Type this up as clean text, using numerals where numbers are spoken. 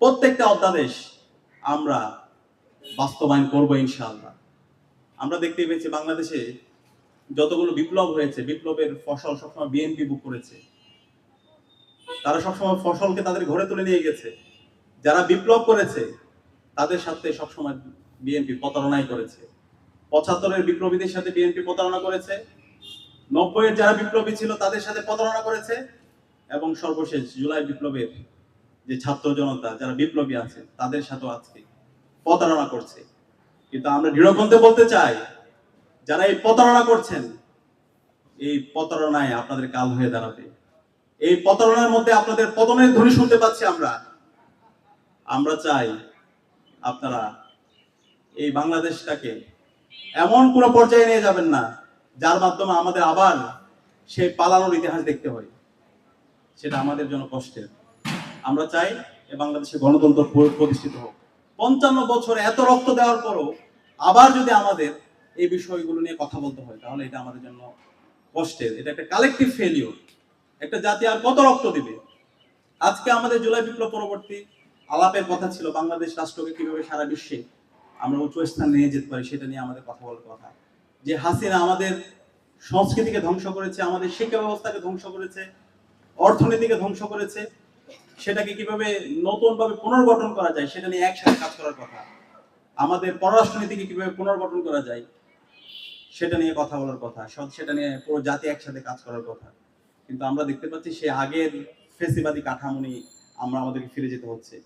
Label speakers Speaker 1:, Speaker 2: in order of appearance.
Speaker 1: প্রত্যেকটা অধ্যাদেশ আমরা বাস্তবায়ন করবো ইনশাআল্লাহ। আমরা দেখতে পেয়েছি বাংলাদেশে যতগুলো বিপ্লব হয়েছে, বিপ্লবের ফসল সবসময় বিএনপি বুক করেছে। তারা সবসময় ফসলকে তাদের ঘরে তুলে নিয়ে গেছে। যারা বিপ্লব করেছে তাদের সাথে সবসময় বিএনপি প্রতারণাই করেছে। ৭৫-এর বিপ্লবীদের সাথে বিএনপি প্রতারণা করেছে, ৯০-এর যারা বিপ্লবী ছিল তাদের সাথে প্রতারণা করেছে, এবং সর্বশেষ জুলাই বিপ্লবের যে ছাত্র জনতা যারা বিপ্লবী আছে তাদের সাথেও আজকে প্রতারণা করছে। কিন্তু আমরা দৃঢ়কণ্ঠে বলতে চাই, যারা এই প্রতারণা করছেন, এই প্রতারণায় আপনাদের কাল হয়ে দাঁড়াবে। এই প্রতারণার মধ্যে আপনাদের পতনের ধ্বনি শুনতে পাচ্ছি আমরা চাই আপনারা এই বাংলাদেশটাকে এমন কোন পর্যায়ে নিয়ে যাবেন না যার মাধ্যমে আমাদের আবার সেই পালানোর ইতিহাস দেখতে হয়। সেটা আমাদের জন্য কষ্টের। আমরা চাই এই বাংলাদেশে গণতন্ত্র প্রতিষ্ঠিত হোক। ৫৫ বছর এত রক্ত দেওয়ার পরও আবার যদি আমাদের এই বিষয়গুলো নিয়ে কথা বলতে হয়, তাহলে এটা আমাদের জন্য কষ্টের। এটা একটা কালেকটিভ ফেলিওর। একটা জাতি আর কত রক্ত দিবে? আজকে আমাদের জুলাই বিপ্লব পরবর্তী আলাপের কথা ছিল বাংলাদেশ রাষ্ট্রকে কিভাবে সারা বিশ্বে আমরা উচ্চ স্থান নিয়ে যেতে পারি, সেটা নিয়ে আমাদের কথা বলার কথা। যে হাসিনা আমাদের সংস্কৃতিকে ধ্বংস করেছে, আমাদের শিক্ষা ব্যবস্থাকে ধ্বংস করেছে, অর্থনীতিকে ধ্বংস করেছে, সেটাকে কিভাবে নতুন ভাবে পুনর্গঠন করা যায় সেটা নিয়ে একসাথে কাজ করার কথা। আমাদের পররাষ্ট্রনীতিকে কিভাবে পুনর্গঠন করা যায় সেটা নিয়ে কথা বলার কথা, সেটা নিয়ে পুরো জাতি একসাথে কাজ করার কথা। কিন্তু আমরা দেখতে পাচ্ছি সে আগের ফেসিবাদী কাঠামো নিয়ে আমাদেরকে ফিরে যেতে হচ্ছে।